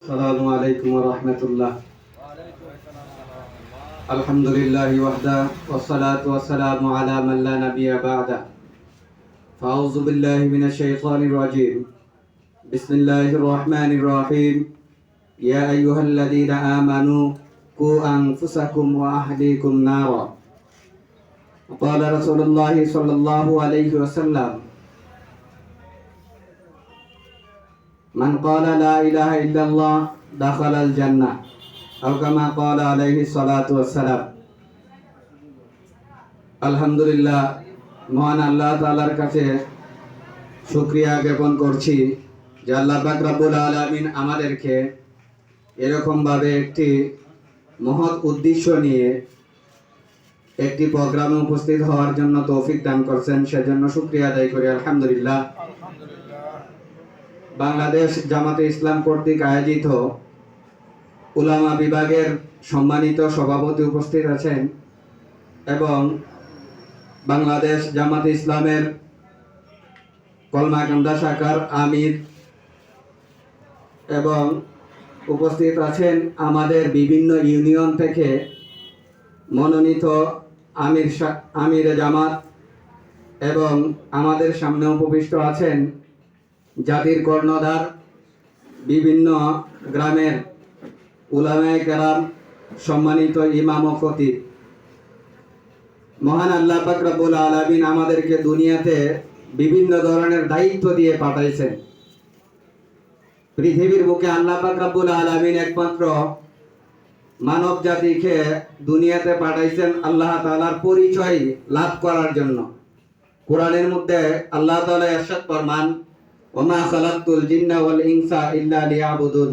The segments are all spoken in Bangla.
السلام عليكم ورحمة الله. الحمد لله وحده والصلاة والسلام على من لا نبي بعده. فأعوذ بالله من الشيطان الرجيم. بسم الله الرحمن الرحيم. يا أيها الذين آمنوا قوا أنفسكم وأهليكم نارا. وقال رسول الله صلى الله عليه وسلم: من قال لا إله إلا الله دخل الجنة أو كما قال عليه الصلاة والسلام. আলহামদুলিল্লাহ, মহান আল্লাহ তাআলার কাছে শুকরিয়া জ্ঞাপন করছি যে আল্লাহ পাক রব্বুল আলামিন আমাদেরকে এরকম ভাবে একটি মহৎ উদ্দেশ্য নিয়ে একটি প্রোগ্রামে উপস্থিত হওয়ার জন্য তৌফিক দান করছেন, সেজন্য শুকরিয়া আদায় করি আলহামদুলিল্লাহ। বাংলাদেশ জামাতে ইসলাম কর্তৃক আয়োজিত উলামা বিভাগের সম্মানিত সভাপতি উপস্থিত আছেন এবং বাংলাদেশ জামাতে ইসলামের কলমাকান্দা শাখার আমির এবং উপস্থিত আছেন আমাদের বিভিন্ন ইউনিয়ন থেকে মনোনীত আমির জামাত এবং আমাদের সামনে উপবিষ্ট আছেন জাতির কর্ণধার বিভিন্ন গ্রামের উলামায়ে কেরাম, সম্মানিত ইমাম ও খতিব। মহান আল্লাহ পাক রব্বুল আলামিন আমাদেরকে দুনিয়াতে বিভিন্ন ধরনের দায়িত্ব দিয়ে পাঠাইছেন। পৃথিবীর বুকে আল্লাহ পাক রব্বুল আলামিন একমাত্র মানব জাতিকে দুনিয়াতে পাঠাইছেন আল্লাহ তাআলার পরিচয় লাভ করার জন্য। কোরআনের মধ্যে আল্লাহ তাআলা ইরশাদ ফরমান, ওমা খালাকতুল জিন্না ওয়াল ইনসা ইল্লা লিয়াবুদুন।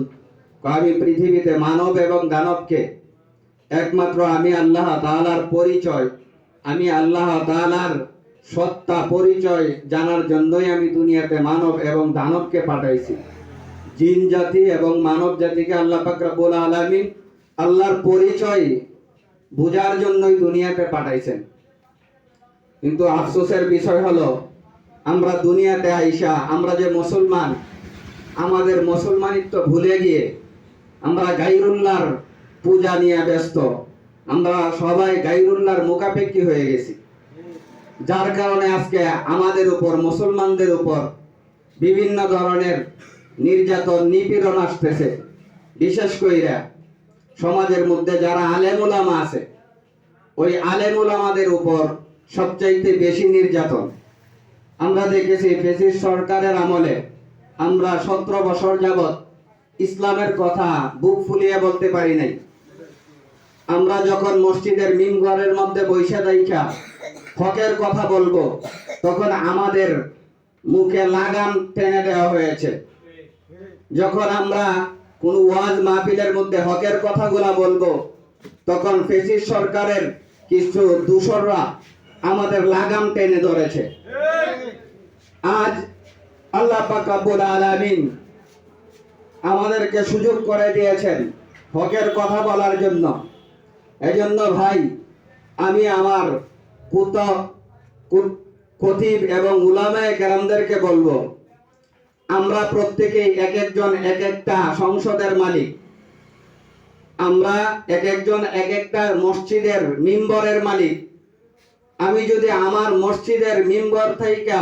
আমি পৃথিবীতে মানব এবং দানবকে একমাত্র আমি আল্লাহ তাআলার পরিচয়, আমি আল্লাহ তাআলার সত্তা পরিচয় জানার জন্যই আমি দুনিয়াতে মানব এবং দানবকে পাঠাইছি। জিন জাতি এবং মানব জাতিকে আল্লাহ পাক রব্বুল আলামিন আল্লাহর পরিচয় বোঝার জন্যই দুনিয়াতে পাঠাইছেন। কিন্তু আফসোসের বিষয় হলো, আমরা দুনিয়াতে আইসা আমরা যে মুসলমান, আমাদের মুসলমানিত্ব ভুলে গিয়ে আমরা গায়রুল্লাহর পূজা নিয়ে ব্যস্ত। আমরা সবাই গায়রুল্লাহর মুখাপেক্ষী হয়ে গেছি, যার কারণে আজকে আমাদের উপর, মুসলমানদের উপর বিভিন্ন ধরনের নির্যাতন নিপীড়ন আসতেছে। বিশেষ কইরা সমাজের মধ্যে যারা আলেম উলামা আছে, ওই আলেম উলামাদের উপর সবচাইতে বেশি নির্যাতন আমরা দেখেছি। ফ্যাসিস্ট সরকারের আমলে আমরা 17 বছর যাবৎ ইসলামের কথা বুক ফুলিয়ে বলতে পারি নাই। আমরা যখন মসজিদের মিম্বরের মধ্যে বৈশা দাইখা হকের কথা বলবো, তখন আমাদের মুখে লাগাম টেনে দেওয়া হয়েছে। যখন আমরা কোন ওয়াজ মাহফিলের মধ্যে হকের কথাগুলা বলবো, তখন ফ্যাসিস্ট সরকারের কিছু দূষররা আমাদের লাগাম টেনে ধরেছে। আজ আল্লাহ পাক রব্বুল আলামিন আমাদেরকে সুযোগ করে দিয়েছেন হকের কথা বলার জন্য। এজন্য ভাই, আমি আমার খতিব এবং উলামায়ে কেরামদেরকে বলবো, আমরা প্রত্যেকেই এক একজন এক একটা সংসদের মালিক, আমরা এক একজন এক একটা মসজিদের মিম্বরের মালিক। আমি যদি আমার মসজিদের মিম্বর থেকে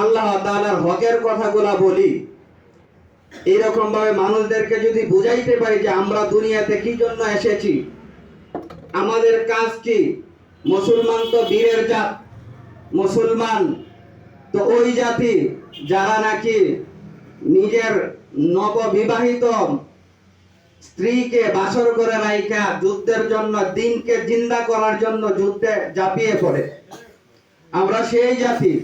আল্লাহ তাআলার হকের কথাগুলা বলি, এরকম ভাবে মানুষদেরকে যদি বুঝাইতে পারি যে আমরা দুনিয়াতে কি জন্য এসেছি, আমাদের কাজ কি। মুসলমান তো বীরের জাত, মুসলমান তো ওই জাতি যারা নাকি নিজের নববিবাহিত স্ত্রীকে বাসর করে রাইখা যুদ্ধের জন্য, দিনকে জিন্দা করার জন্য যুদ্ধে ঝাঁপিয়ে পড়ে। আমরা সেই জাতি।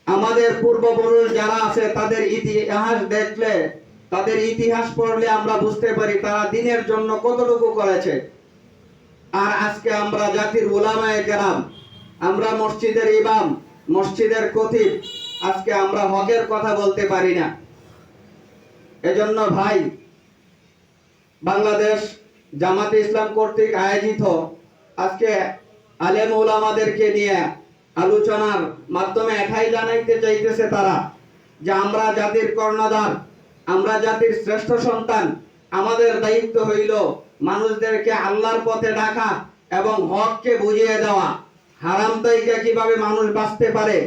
আমাদের পূর্বপুরুষ যারা আছে তাদের ইতিহাস দেখলে, তাদের ইতিহাস পড়লে আমরা বুঝতে পারি তারা দিনের জন্য কতটুকু করেছে। আর আজকে আমরা জাতির উলামায়ে কেরাম, আমরা মসজিদের ইমাম, মসজিদের খতিব, আজকে আমরা হকের কথা বলতে পারি না। এজন্য ভাই, বাংলাদেশ জামাতে ইসলাম কর্তৃক আয়োজিত আজকে আলেম উলামাদেরকে নিয়ে আলোচনার মাধ্যমে এটাই জানাইতে চাইতেছে তারা যে আমরা জাতির কর্ণধার, আমরা জাতির শ্রেষ্ঠ সন্তান, আমাদের দায়িত্ব হইল মানুষদেরকে আল্লাহর পথে ডাকা এবং হককে বুঝিয়ে দেওয়া, হারাম থেকে কিভাবে মানুষ বাঁচতে পারে।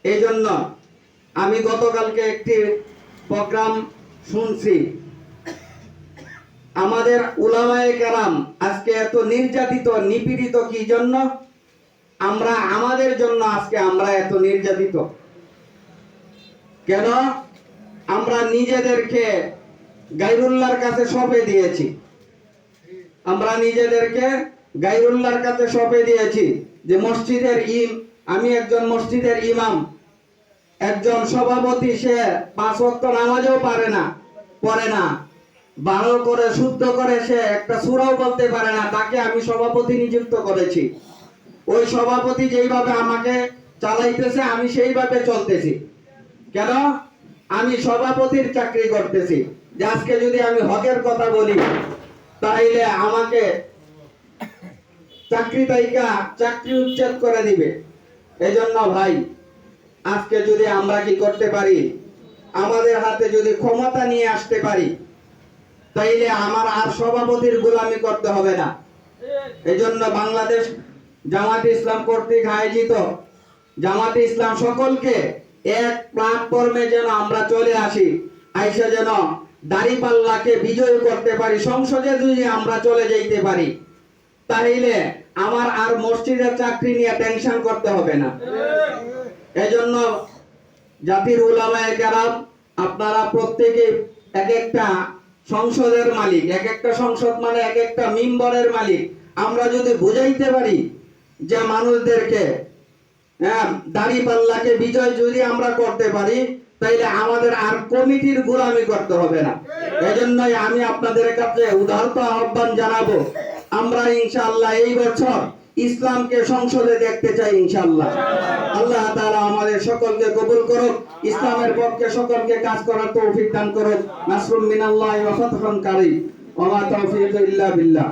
এই জন্য আমি গতকালকে একটি প্রোগ্রাম শুনছি, আমাদের উলামায়ে কেরাম আজকে এত নির্যাতিত নিপীড়িত কি জন্য? আমরা আমাদের জন্য আজকে আমরা এত নির্যাতিত কেন? আমরা নিজেদেরকে গায়রুল্লাহর কাছে সঁপে দিয়েছি। আমরা নিজেদেরকে গায়রুল্লাহর কাছে সঁপে দিয়েছি যে মসজিদের আমি একজন মসজিদের ইমাম, একজন সভাপতি, সে 5 ওয়াক্ত নামাজও পড়ে না, ভালো করে শুদ্ধ করে সে একটা সূরাও বলতে পারে না, তাকে আমি সভাপতি নিযুক্ত করেছি। ওই সভাপতি যেইভাবে আমাকে চালাইতেছে আমি সেইভাবে চলতেছি। কেন? আমি সভাপতির চাকরি করতেছি। যে আজকে যদি আমি হকের কথা বলি তাইলে আমাকে চাকরি উচ্ছেদ করে দিবে। এজন্য ভাই, আজকে যদি আমরা কি করতে পারি, আমাদের হাতে যদি ক্ষমতা নিয়ে আসতে পারি, তাইলে আমার আর সভাপতির গোলামি করতে হবে না। এজন্য বাংলাদেশ জামাতে ইসলাম কর্তৃক আয়োজিত জামাতে ইসলাম সকলকে এক প্ল্যাটফর্মে যেন আমরা চলে আসি, আইসা যেন দাঁড়িপাল্লাকে বিজয় করতে পারি। সংসদে যদি আমরা চলে যেতে পারি, তাহলে আমার আর মসজিদের চাকরি নিয়ে টেনশন করতে হবে না। এজন্য জাতির উলামায়ে কেরাম, আপনারা প্রত্যেকে এক একটা সংসদের মালিক, এক একটা সংসদ মানে এক একটা মিম্বরের মালিক। আমরা যদি বুঝাইতে পারি যে মানুষদেরকে দাঁড়িপাল্লাকে বিজয় যদি আমরা করতে পারি, তাইলে আমাদের আর কমিটির গোলামি করতে হবে না। এজন্যই আমি আপনাদের কাছে উদারত আহ্বান জানাবো, আমরা ইনশাআল্লাহ এই বছর ইসলামকে সংসদে দেখতে চাই ইনশাআল্লাহ। আল্লাহ তাআলা আমাদের সকলকে কবুল করুক, ইসলামের পক্ষে সকলকে কাজ করার তৌফিক দান করুক। নাসরুম মিনাল্লাহি ওয়া ফাতহুন কারীম, ওয়া মা তাওফীক ইল্লা বিল্লাহ।